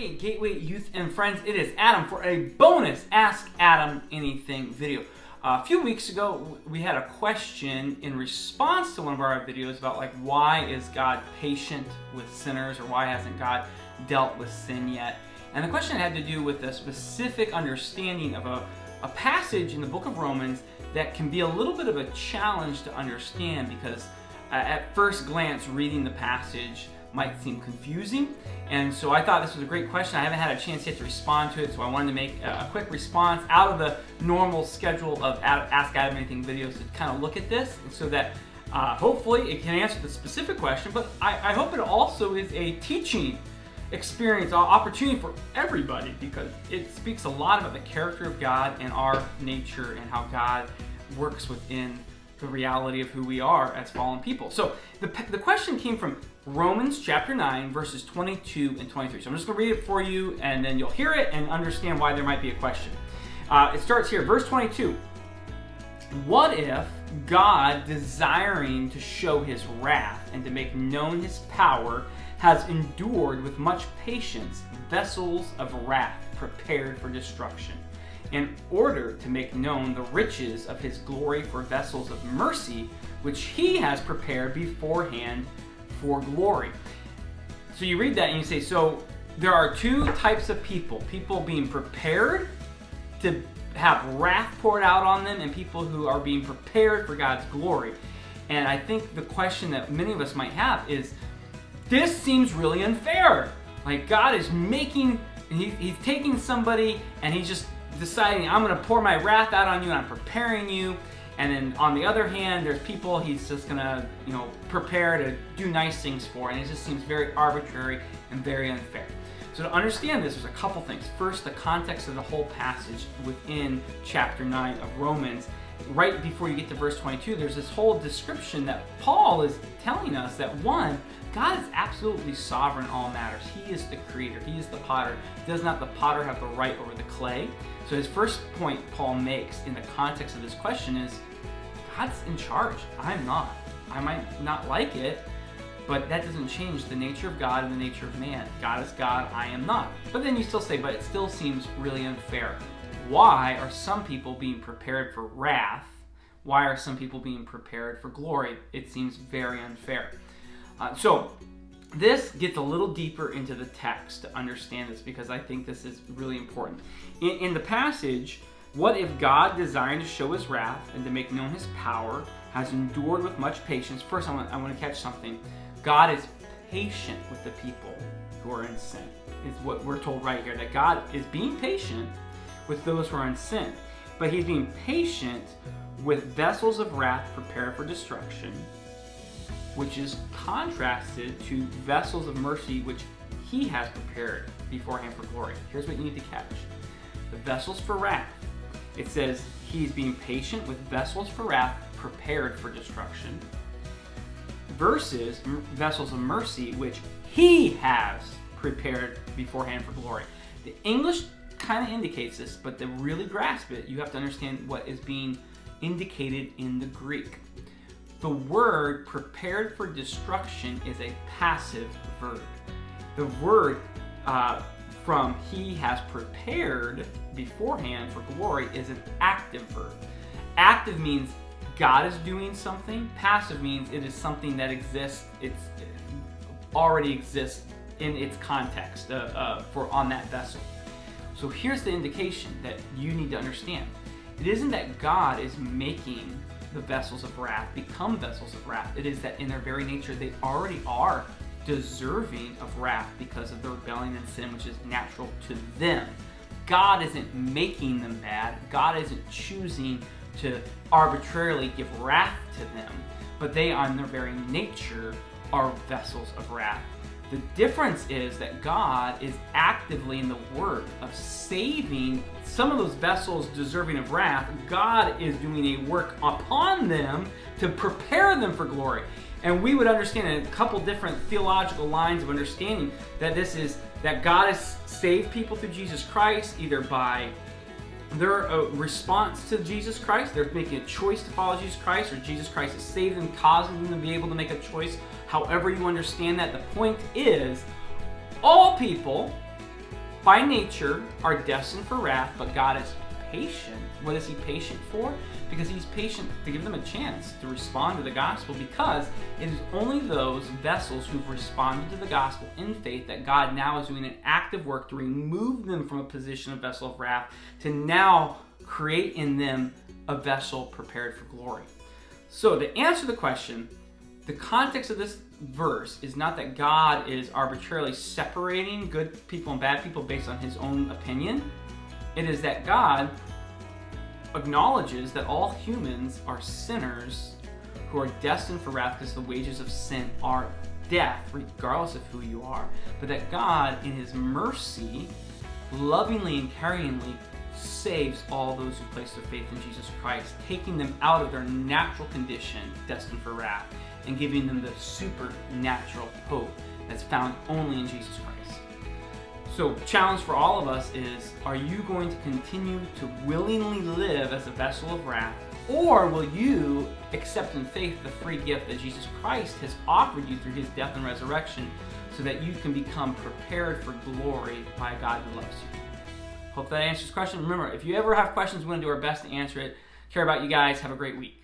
Hey, Gateway Youth and Friends, it is Adam for a bonus Ask Adam Anything video. A few weeks ago, we had a question in response to one of our videos about why is God patient with sinners, or why hasn't God dealt with sin yet? And the question had to do with a specific understanding of a passage in the book of Romans that can be a little bit of a challenge to understand because at first glance, reading the passage might seem confusing. And so I thought this was a great question. I haven't had a chance yet to respond to it, so I wanted to make a quick response out of the normal schedule of Ask Adam Anything videos to kind of look at this, so that hopefully it can answer the specific question, but I hope it also is a teaching experience, opportunity for everybody, because it speaks a lot about the character of God and our nature and how God works within the reality of who we are as fallen people. So the question came from Romans chapter 9, verses 22 and 23. So I'm just going to read it for you, and then you'll hear it and understand why there might be a question. It starts here, verse 22. What if God, desiring to show his wrath and to make known his power, has endured with much patience vessels of wrath prepared for destruction, in order to make known the riches of his glory for vessels of mercy, which he has prepared beforehand for glory? So you read that and you say, so there are two types of people being prepared to have wrath poured out on them, and people who are being prepared for God's glory. And I think the question that many of us might have is, this seems really unfair. Like, God is he's taking somebody and he's just deciding, I'm going to pour my wrath out on you and I'm preparing you. And then on the other hand, there's people he's just going to, prepare to do nice things for. And it just seems very arbitrary and very unfair. So to understand this, there's a couple things. First, the context of the whole passage within chapter 9 of Romans. Right before you get to verse 22, there's this whole description that Paul is telling us that, one, God is absolutely sovereign in all matters. He is the creator. He is the potter. Does not the potter have the right over the clay? So his first point Paul makes in the context of this question is, God's in charge. I'm not. I might not like it, but that doesn't change the nature of God and the nature of man. God is God. I am not. But then you still say, but it still seems really unfair. Why are some people being prepared for wrath? Why are some people being prepared for glory? It seems very unfair. So this gets a little deeper into the text to understand this, because I think this is really important. In the passage, what if God, desiring to show his wrath and to make known his power, has endured with much patience? First, I want to catch something. God is patient with the people who are in sin, is what we're told right here, that God is being patient with those who are in sin. But he's being patient with vessels of wrath prepared for destruction, which is contrasted to vessels of mercy which he has prepared beforehand for glory. Here's what you need to catch. The vessels for wrath, it says he's being patient with vessels for wrath prepared for destruction, versus vessels of mercy which he has prepared beforehand for glory. The English kind of indicates this, but to really grasp it, you have to understand what is being indicated in the Greek. The word prepared for destruction is a passive verb. The word from he has prepared beforehand for glory is an active verb. Active means God is doing something. Passive means it is something that exists. It already exists in its context for on that vessel. So here's the indication that you need to understand. It isn't that God is making the vessels of wrath become vessels of wrath. It is that in their very nature, they already are deserving of wrath because of the rebellion and sin, which is natural to them. God isn't making them bad. God isn't choosing to arbitrarily give wrath to them, but they, on their very nature, are vessels of wrath. The difference is that God is actively in the work of saving some of those vessels deserving of wrath. God is doing a work upon them to prepare them for glory. And we would understand in a couple different theological lines of understanding that this is that God has saved people through Jesus Christ, either by their response to Jesus Christ, they're making a choice to follow Jesus Christ, or Jesus Christ has saved them, causing them to be able to make a choice. However you understand that, the point is, all people by nature are destined for wrath, but God is patient. What is he patient for? Because he's patient to give them a chance to respond to the gospel, because it is only those vessels who've responded to the gospel in faith that God now is doing an active work to remove them from a position of vessel of wrath to now create in them a vessel prepared for glory. So to answer the question, the context of this verse is not that God is arbitrarily separating good people and bad people based on his own opinion. It is that God acknowledges that all humans are sinners who are destined for wrath because the wages of sin are death, regardless of who you are. But that God, in his mercy, lovingly and caringly saves all those who place their faith in Jesus Christ, taking them out of their natural condition, destined for wrath, and giving them the supernatural hope that's found only in Jesus Christ. So, challenge for all of us is, are you going to continue to willingly live as a vessel of wrath, or will you accept in faith the free gift that Jesus Christ has offered you through his death and resurrection so that you can become prepared for glory by a God who loves you? Hope that answers the question. Remember, if you ever have questions, we're going to do our best to answer it. Care about you guys. Have a great week.